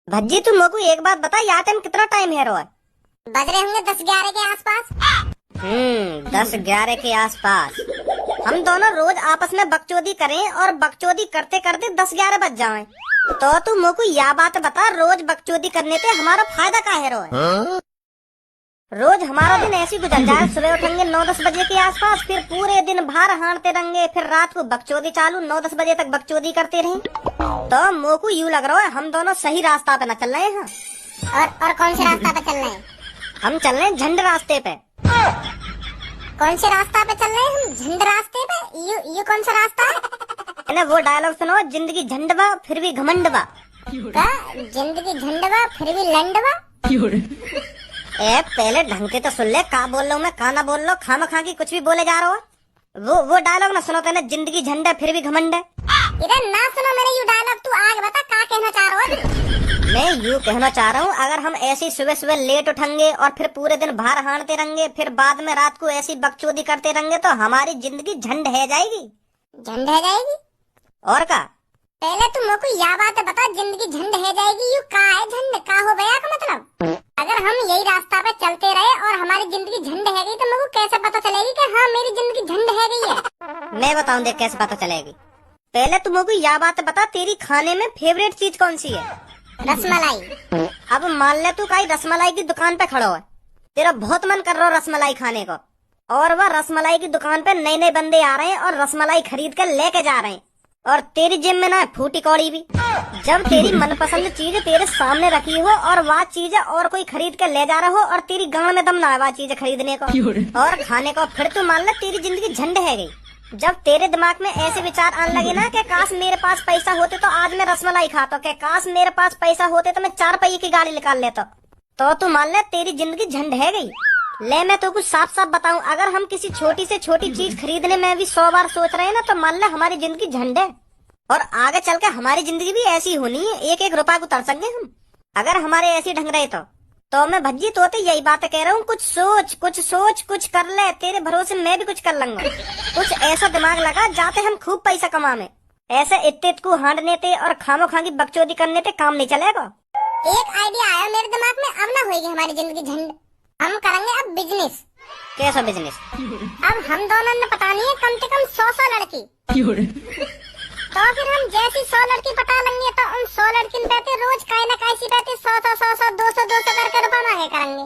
भज्जी तू मोको एक बात बता, यहाँ टाइम कितना टाइम है रोज? बज रहे होंगे 10-11 के आसपास। 10-11 के आसपास। हम दोनों रोज आपस में बकचोदी करें और बकचोदी करते करते 10-11 बज जाएं। तो तू मोको यह बात बता, रोज बकचोदी करने से हमारा फायदा क्या है रोज? रोज हमारा दिन ऐसे गुजर जाए, सुबह उठेंगे 9-10 बजे के आसपास, फिर पूरे दिन बाहर हांडते रहेंगे, फिर रात को बकचोदी चालू, 9-10 बजे तक बकचोदी करते रहें। तो मोको यूँ लग रहा है हम दोनों सही रास्ता पे न चल रहे हैं। और कौन से रास्ता पे चल रहे हैं? हम चल रहे हैं झंड रास्ते पे। कौन से रास्ता पे चल रहे हैं हम? झंड रास्ते पे? यू कौन सा रास्ता है? वो डायलॉग सुनो, जिंदगी झंडवा फिर भी घमंडवा। जिंदगी झंडवा फिर भी लंडवा। ए पहले ढंग के तो सुन ले, का बोल रहा हूँ मैं, का ना बोल रहा हूँ, खामा खा की कुछ भी बोले जा रहा हो। वो डायलॉग ना सुनो तेने, जिंदगी झंड है फिर भी घमंड है। इधर ना सुनो मेरे यू डायलॉग, तू आगे बता क्या कहना चाह रहा हो? मैं यूँ कहना चाह रहा हूँ, अगर हम ऐसी सुबह सुबह लेट उठेंगे और फिर पूरे दिन बाहर हांडते रहेंगे, फिर बाद में रात को ऐसी बकचोदी करते रहेंगे, तो हमारी जिंदगी झंड है जाएगी। झंड है जाएगी? और का? पहले तुम मेरे को यह बात बता, जिंदगी झंड है जाएगी, यू का है झंड, का हो गया का मतलब? अगर हम यही रास्ता पे चलते रहे और हमारी जिंदगी झंड है गई, तो मेरे को कैसे पता चलेगी कि हाँ मेरी जिंदगी झंड है गई है? मैं बताऊं देख कैसे पता चलेगी। पहले तुम मेरे को यह बात बता, तेरी खाने में फेवरेट चीज कौन सी है? रसमलाई। अब मान ले तू कहीं रसमलाई की दुकान पे खड़ो है, तेरा बहुत मन कर रहा है रसमलाई खाने को, और वह रसमलाई की दुकान पे नए नए बंदे आ रहे हैं और रसमलाई खरीद कर लेके जा रहे हैं, और तेरी जेब में ना है फूटी कौड़ी भी। जब तेरी मनपसंद चीज तेरे सामने रखी हो और वह चीज और कोई खरीद कर ले जा रहा हो और तेरी गांड में दम ना है वह चीज खरीदने को और खाने को, फिर तू मान ले तेरी जिंदगी झंड है गई। जब तेरे दिमाग में ऐसे विचार आने लगे ना कि काश मेरे पास पैसा होते तो आज मैं रसमलाई खाता, कि काश मेरे पास पैसा होते तो मैं 4 पहिए की गाड़ी निकाल लेता, तो तू मान ले तेरी जिंदगी झंड है गई। ले मैं तो कुछ साफ साफ बताऊं, अगर हम किसी छोटी से छोटी चीज खरीदने में भी 100 बार सोच रहे हैं ना, तो मान ले हमारी जिंदगी झंड है। और आगे चल के हमारी जिंदगी भी ऐसी होनी है, एक एक रुपया को तर सकेंगे हम, अगर हमारे ऐसी ढंग रहे तो मैं भज्जी तो यही बात कह रहा हूँ, कुछ सोच कुछ कर ले, तेरे भरोसे मैं भी कुछ कर लूंगा। कुछ ऐसा दिमाग लगा जाते हम खूब पैसा कमा में, ऐसे इतने को हांडने थे और खामो खांगी बकचोदी करने थे काम नहीं चलेगा। एक आइडिया आया मेरे दिमाग में, अब ना होगी हमारी जिंदगी झंड। हम करेंगे अब बिजनेस। कैसा बिजनेस? अब हम दोनों ने पता नहीं है कम से कम 100 लड़की, तो फिर हम जैसी 100 लड़की पटा लेंगे, तो उन 100 लड़की पे रोज काई ना काई सी बैठे 100 200 करके रुपया मांगे करेंगे।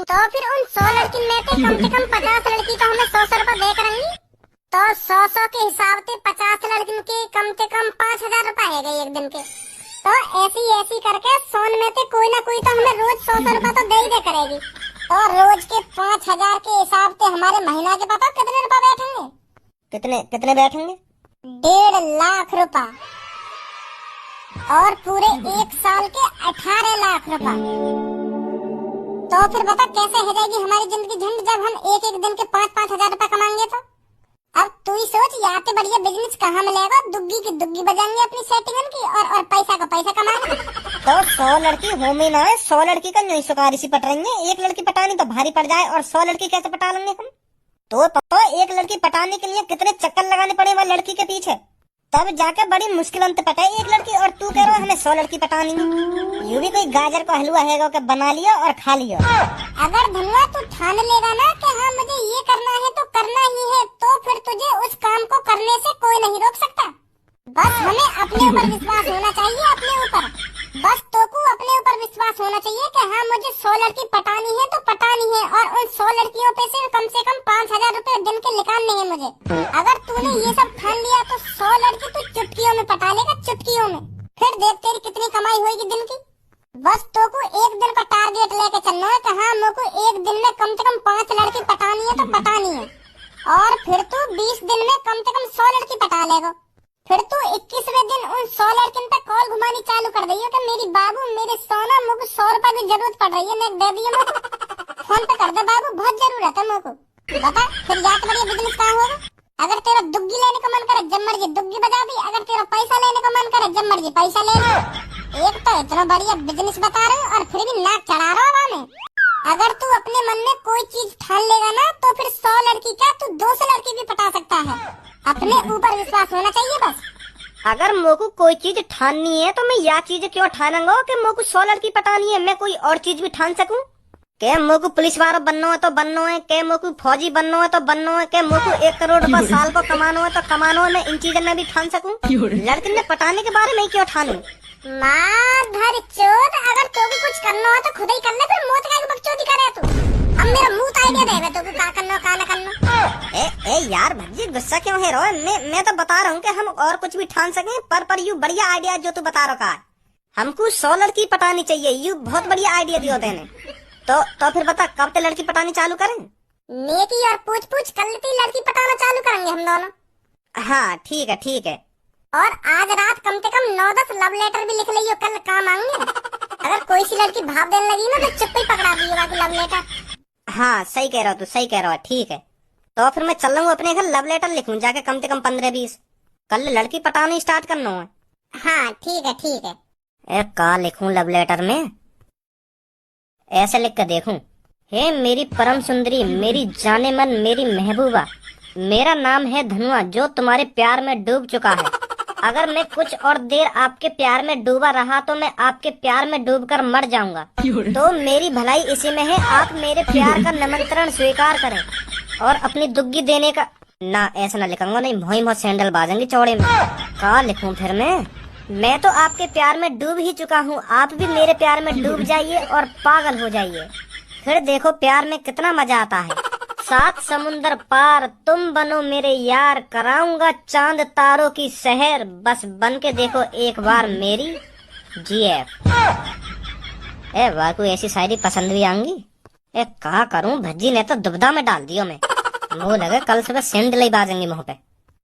तो फिर उन 100 लड़की में कम से कम 50 लड़की तो हमें 100 रुपया दे करेंगी, तो 100 के हिसाब से 50 लड़की के कम से कम 5000 रुपया है गई एक दिन के। तो ऐसी करके 100 में से कोई ना कोई तो हमें रोज 100 रुपया तो दे ही दे करेगी, और रोज के 5000 के हिसाब से हमारे महीना के पता कितने रुपया बैठेंगे? कितने बैठेंगे? 1.5 लाख रुपया, और पूरे 1 साल के 18 लाख रुपया। तो फिर बता कैसे हो जाएगी हमारी जिंदगी झंड, जब हम एक दिन के 5-5 हजार रुपया कमाएंगे। तो अब तू ही सोच, यहाँ पे बढ़िया बिजनेस कहाँ मिलेगा, दुग्गी की दुग्गी बजाएंगे अपनी सेटिंग की, और पैसा का पैसा कमाएंगे। तो 100 लड़की हो में ना है, 100 लड़की का नहीं सुकारी सी पट रही है, एक लड़की पटानी तो भारी पड़ जाए, और 100 लड़की कैसे पटा लेंगे हम? तो एक लड़की पटाने के लिए कितने चक्कर लगाने पड़े वह लड़की के पीछे, तब जाकर बड़ी मुश्किल अंत पटाए एक लड़की, और तू कह रहा है हमें 100 लड़की पटानी है। यू भी कोई गाजर का हलवा है कि बना लिया और खा लिया। अगर धनवा तू ठान लेगा ना कि हाँ मुझे ये करना है तो करना ही है, तो फिर तुझे उस काम को करने से कोई नहीं रोक सकता। बस हमें अपने ऊपर विश्वास होना चाहिए, अपने ऊपर बस तो को अपने ऊपर विश्वास होना चाहिए कि हाँ मुझे 100 लड़की पटानी है तो पटानी है, और उन 100 लड़कियों पे से कम 5000 रुपए दिन के निकालने हैं मुझे। अगर तूने ये सब ठान लिया तो 100 लड़की तू चुटकियों में पटा लेगा, चुटकियों में। फिर देख तेरी कितनी कमाई होगी दिन की। बस तो को एक दिन का टारगेट लेके चलना है कि हाँ मेरे को एक दिन में कम से कम 5 लड़की पटानी है तो पटानी है, और फिर तू 20 दिन में कम से कम 100 लड़की पटा लेगा। फिर तू 21वें दिन उन 100 लड़कियों पे कॉल घुमानी चालू कर दी है कि मेरी बाबू मेरे सोना मुझे 100 रुपए की जरूरत पड़ रही है, मैं दे दिए मुझे फोन पे कर दे बाबू, बहुत जरूरत है मुझको। बता फिर जाके बढ़िया बिजनेस कहाँ होगा? अगर तेरा दुग्गी लेने का मन करे जब मर्जी दुग्गी बजा दी, अगर तेरा पैसा लेने का मन करे जब मर्जी पैसा ले लो। एक तो इतना बढ़िया बिजनेस बता रहे हो और फिर भी नाक चढ़ा रहा हवा में। अगर तू अपने मन में कोई चीज ठान लेगा ना, तो फिर 100 लड़की क्या तू 200 लड़की भी पटा सकता है। अपने ऊपर विश्वास होना चाहिए बस। अगर मोको कोई चीज ठाननी है तो मैं या चीज क्यों ठानूंगा कि मोको 100 लड़की पटानी है, मैं कोई और चीज भी ठान सकूं। के मोको पुलिस वाला बनना है तो बनना है, के मोको फौजी बनना है तो बनना है, के मोको 1 करोड़ रुपया साल को कमाना है तो कमाना है, मैं इन चीजों में भी ठान सकूं। लड़की ने पटाने के बारे में क्यों ठानूं। माधर चोद, अगर तोको कुछ करना हो तो खुद ही कर ले, फिर मौत का बकचोदी करे तू। अब मेरा मुंह आइडिया दे तोको का करना का ना करना। ए यार भज्जी गुस्सा क्यों है रो, मैं तो बता रहा हूँ कि हम और कुछ भी ठान सकें, पर यू बढ़िया आइडिया जो तू बता रहा है। हमको 100 लड़की पटानी चाहिए, यू बहुत बढ़िया आइडिया दिया तेने। तो फिर बता कब ते लड़की पटानी चालू करें। नेकी और पूछ पूछ कर लेती लड़की पटाना चालू करेंगे हम दोनों। हाँ ठीक है। और आज रात कम से कम 9-10 लव लेटर भी लिख लियो, कल काम आएंगे। अगर कोई सी लड़की भाव देने लगी ना तो चुप ही पकड़ा दियो बाकी लव लेटर। हाँ सही कह रहा हो तू, सही कह रहा हो, ठीक है। तो फिर मैं चल रहा हूँ अपने घर लव लेटर लिखूं जाके कम से कम 15-20। कल लड़की पटानी स्टार्ट करना है। हाँ ठीक है। ए का लिखूं लव लेटर में, ऐसे लिख कर देखूं। हे मेरी परम सुंदरी, मेरी जाने मन, मेरी महबूबा, मेरा नाम है धनुआ जो तुम्हारे प्यार में डूब चुका है। अगर मैं कुछ और देर आपके प्यार में डूबा रहा तो मैं आपके प्यार में डूबकर मर जाऊंगा। तो मेरी भलाई इसी में है, आप मेरे प्यार का निमंत्रण स्वीकार करें और अपनी दुग्गी देने का ना। ऐसा ना लिखूंगा, नहीं मोही मोह सैंडल बाजेंगे चौड़े में। का लिखूं फिर मैं तो आपके प्यार में डूब ही चुका हूँ, आप भी मेरे प्यार में डूब जाइए और पागल हो जाइए, फिर देखो प्यार में कितना मजा आता है। 7 समुंदर पार तुम बनो मेरे यार, कराऊंगा चांद तारों की शहर, बस बन के देखो एक बार मेरी GF। ए वाह कोई ऐसी शायरी पसंद भी आऊंगी। ए कहा करूं, भज्जी ने तो दुबदा में डाल दियो मैं, मुँह लगे कल सुबह सैंडल ही बाजेंगे मुँह पे।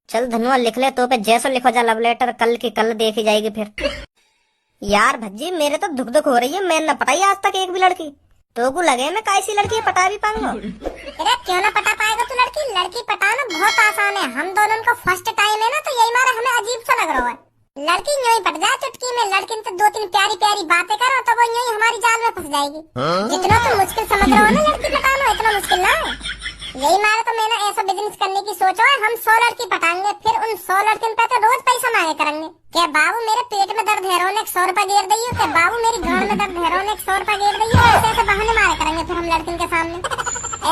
चल धनुआ लिख ले तो पे जैसा लिखो जा लव लेटर, कल की कल देखी जाएगी फिर। यार भज्जी मेरे तो दुख हो रही है, मैंने न पटाई आज तक एक भी लड़की। तो को लगे मैं कैसी लड़की पटा भी पाऊंगा। अरे क्यों ना पटा पाएगा तू लड़की पटाना बहुत आसान है। हम दोनों का फर्स्ट टाइम है ना, तो यही मारा हमें अजीब सा लग रहा है। लड़की यूं ही पट जाए चुटकी में, लड़की से 2-3 प्यारी बातें करो तो वो यूं ही हमारी जाल में फंस जाएगी। जितना तुम मुश्किल समझ रहे हो ना लड़की पटाना, इतना मुश्किल ना है। यही मारा तो मैंने ऐसा बिजनेस करने की सोचा है, हम 100 लड़की पटाएंगे, फिर उन 100 लड़कियों पे तो रोज पैसा मांगे करेंगे। क्या बाबू मेरे पेट में दर्द है रोने 100 रुपए गेर दी, क्या बाबू मेरी गांड में दर्द है रोने 100 रुपए गेर दी। ऐसे बहाने मारे करेंगे फिर हम लड़कियों के सामने,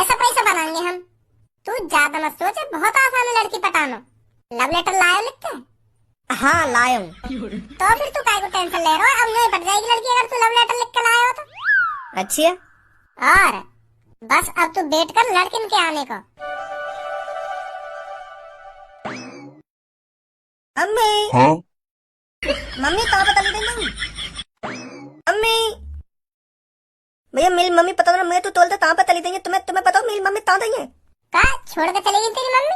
ऐसा पैसा बनाएंगे हम। तू ज्यादा मत सोच, बहुत आसान है लड़की पटाना। लव लेटर लायो लिख के? हाँ लायो। तो फिर तू काय को टेंशन ले रहा है, अब नहीं पट जाएगी लड़की अगर तू लव लेटर लिख के लाया हो तो। अच्छी है। और बस अब तू वेट कर लड़किन के आने को। अम्मी हाँ? मम्मी कहाँ बता दी अम्मी भैया मेरी मम्मी पता ना, मैं तो तोलते कहाँ पे तली देंगे, तुम्हें पता मेरी मम्मी कहाँ गई है। का छोड़ के चली गई तेरी मम्मी?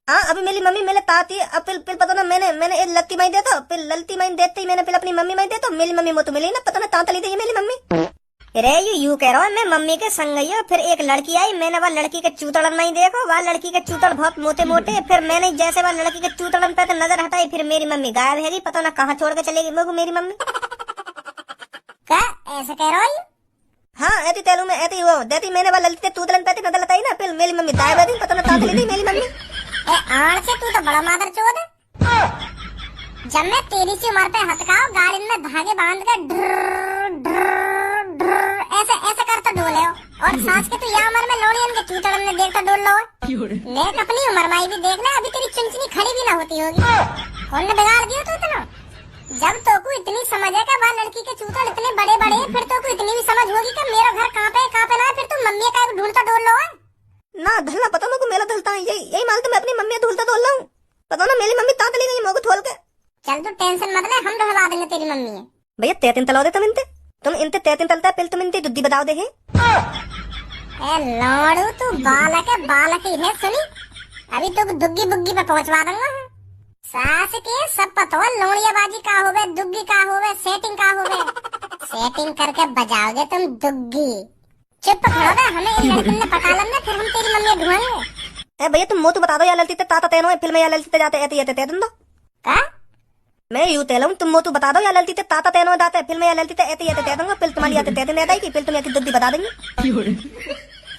हाँ अभी मेरी मम्मी मेरे ताती, अब फिर पता ना मैंने एक लत्ती माई देता, फिर ललती माई देते ही मैंने फिर अपनी मम्मी माई देता, मेरी मम्मी मुझे मिली ना, पता ना कहाँ तली दी मेरी मम्मी। अरे यू कह रहा हूँ मैं मम्मी के संग गई, फिर एक लड़की आई, मैंने वह लड़की के चूतड़न नहीं देखो, वह लड़की के चूतड़ बहुत मोटे मोटे, फिर मैंने जैसे वह लड़की के चूतड़न पे तो नजर हटाई, फिर मेरी मम्मी गायब है, पता ना कहाँ छोड़ के चलेगी मेरी मम्मी। क्या ऐसा कह रहा है? हाँ ऐसी तेलू में ऐसी हुआ देती, मैंने वह लड़की के चूतड़न पे नजर हटाई ना, फिर मेरी मम्मी गायब है, पता ना कहाँ चली गई मेरी मम्मी। आड़ से तू तो बड़ा मादर चोद है। जब मैं तेरी सी उम्र पे हथकाओ गाड़ी में धागे बांध के ऐसे कर तो डोले हो, और सास के तू यह उम्र में लोड़ियन के चूतड़न में देखता डोल लो। देख अपनी उम्र माई भी देख ले, अभी तेरी चुनचुनी खड़ी भी ना होती होगी। कौन ने बिगाड़ दिया तू इतना? जब तो को इतनी समझ है कि वह लड़की के चूतड़ इतने बड़े बड़े, फिर तो को इतनी भी समझ होगी कि मेरा घर कहाँ पे ना है, फिर तू मम्मी का ढूंढता डोल लो है ना। धलना पता मेरे को मेला धलता है, यही मालूम मैं अपनी मम्मी धुलता धोल रहा हूँ, पता ना मेरी मम्मी कहाँ चली गई मोको थोल के। चल तू टेंशन मत ले, हम ढलवा देंगे तेरी मम्मी है। भैया 3 तलाव दे तुम इनते 3 तलता है, फिर तुम इनते दुद्धी बताओ देखे। लौड़ू तू बालक ही है सुनी, अभी तो दुग्गी बुग्गी पे पहुंचवा दूंगा। सास के सब पता हो, लोड़ियाबाजी का होवे, दुग्गी का होवे, सेटिंग का होवे, सेटिंग करके बजाओगे तुम दुग्गी। चुप खड़ो बे, हमें इन लड़कियों ने पटा लेना, फिर हम तेरी मम्मी ढूंढेंगे। ए भैया तुम मोतू बता दो या ललती ताता तेनो है, फिर मैं या ललती जाते ऐते तै दो। का मैं यूं तेलूं, तुम मोतू बता दो या ललती ताता तेनो दाते, फिर मैं या ललती ऐते तै दूंगा, फिर तुम्हारी आते तै नहीं आएगी, फिर तुम एक दुद्धी बता देंगे।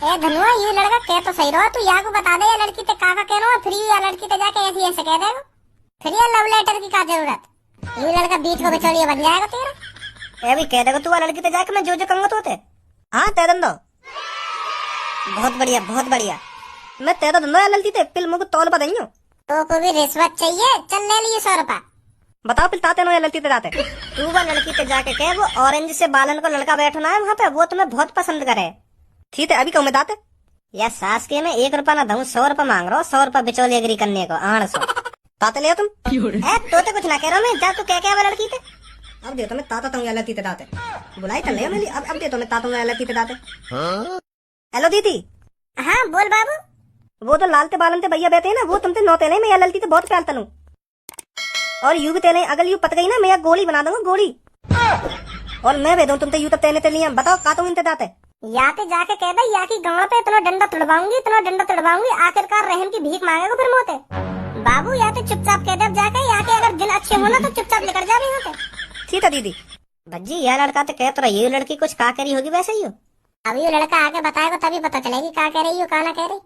ए धनुआ ये लड़का कह तो सही रहा, तू या को बता दे या लड़की ते काका कहनो, फिर या लड़की ते जाके ऐसे कह देगा। फिर ये लव लेटर की क्या जरूरत? ये लड़का बीच को बिचौलिया बन जाएगा तेरा। ए अभी कह देगा तू आ लड़की ते जाके मैं जो कहूंगा तो ते। हाँ तय दंदो। बहुत बढ़िया बहुत बढ़िया। मैं तय तो दंदो ललती ते पिल मुझको तौल पा दईयो। तो को भी रिश्वत चाहिए? चल ले लिए 100 रुपया। बताओ पिल ताते नो या ललती ते जाते। तू वो लड़की ते जाके कह वो ऑरेंज से बालन को लड़का बैठना है वहाँ पे, वो तुम्हें बहुत पसंद करे। ठीक है अभी कहूँ मैं दाते। या सास के मैं 1 रुपया ना दूं 100 रुपया मांग रहा हूँ, 100 रुपया बिचौली एग्री करने को 800। ताते ले तुम। तो कुछ ना कह रहा मैं, जा तू क्या क्या लड़की ते। अब दे तो मैं ताता तंग ललती ते दाते। बुलाई तो ले मेरी, अब दे तो मैं ताता ललती ते दाते। हेलो दीदी। हाँ बोल बाबू। वो तो लालते बालनते भैया बैठे हैं ना, वो तुमसे नौते नहीं, मैं या ललती ते बहुत प्यार तनू। और यू भी तेने अगर यू पत गई ना मैं या गोली बना दूंगा गोली। और मैं भेदूं तुमसे यू तब तेने ते लिया। बताओ का तुम इनते दाते। या के जाके कह दे या की गांव पे इतना डंडा तुड़वाऊंगी, आखिरकार रहम की भीख मांगेगा फिर मोते। बाबू या तो चुपचाप कह दे जाके, या के अगर दिन अच्छे होना तो चुपचाप निकल जा यहाँ पे। ठीक है दीदी। भज्जी यह लड़का तो कह तो रही ये लड़की कुछ का करी होगी वैसे ही हो। अब ये लड़का आके बताएगा तभी पता चलेगी का कह रही हो का ना कह रही।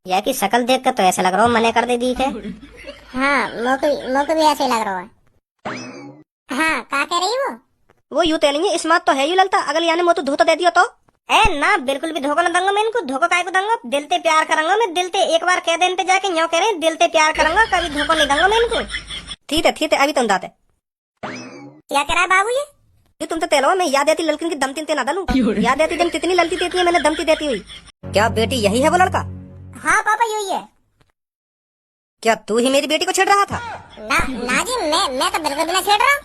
यह की शक्ल देख कर तो ऐसा लग रहा हो मने कर दे दी है। हाँ मोको भी ऐसे ही लग रहा है। हाँ का कह रही वो यूं तेलेंगे स्मार्ट तो है यू लगता, अगर यानी मो तो धोता दे दियो तो। ए ना बिल्कुल भी धोखा न दूंगा मैं इनको, धोखा काय को दूंगा, दिल ते प्यार करूंगा मैं, दिल ते एक बार कह देने पे जाके न्यों कह रहे दिल ते प्यार करूंगा, कभी धोखा नहीं दूंगा मैं इनको। ठीक है अभी तुम दाते। क्या कह रहा है बाबू ये तुम तो तेलो मैं याद आती लड़की की दम तीन ना डालू। याद आती दिन कितनी ललती देती है मैंने दमती देती हुई। क्या बेटी यही है वो लड़का? हाँ पापा यही है। क्या तू ही मेरी बेटी को छेड़ रहा था? ना जी मैं तो बिल्कुल भी नहीं छेड़ रहा।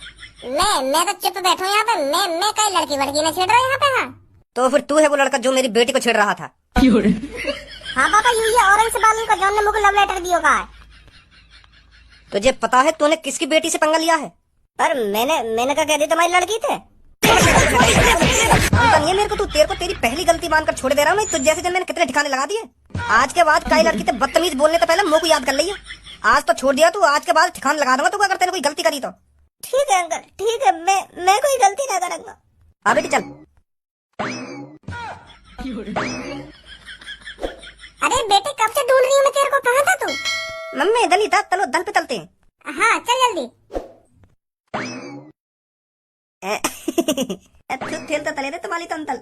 मैं तो चुप बैठा हूँ यहाँ पे। मैं कई लड़की नहीं छेड़ रहा यहाँ पे। हाँ तो फिर तू है वो लड़का जो मेरी बेटी को छेड़ रहा था? हाँ पापा यही है, ऑरेंज से बालन का जॉन ने मुझे लव लेटर दिया है। तुझे पता है तूने किसकी बेटी से पंगा लिया है? पर मैंने क्या कह दी तुम्हारी लड़की थे। ये मेरे को तू तेरे को तेरी पहली गलती मानकर छोड़ दे रहा हूँ मैं। तुझ जैसे जन मैंने कितने ठिकाने लगा दिए। आज के बाद कई लड़की थे बदतमीज बोलने तो पहले मुंह को याद कर लिया। आज तो छोड़ दिया तू, आज के बाद ठिकाने लगा दूंगा तू अगर तेरे कोई गलती करी तो। ठीक है अंकल ठीक है, मैं कोई गलती ना करूंगा। हाँ बेटी चल। अरे बेटे कब से ढूंढ रही हूँ मैं तेरे को, कहाँ था तू? मम्मी दली था, चलो दल पे चलते हैं। हाँ चल जल्दी। खेलता तले तुम्हारी तंतल।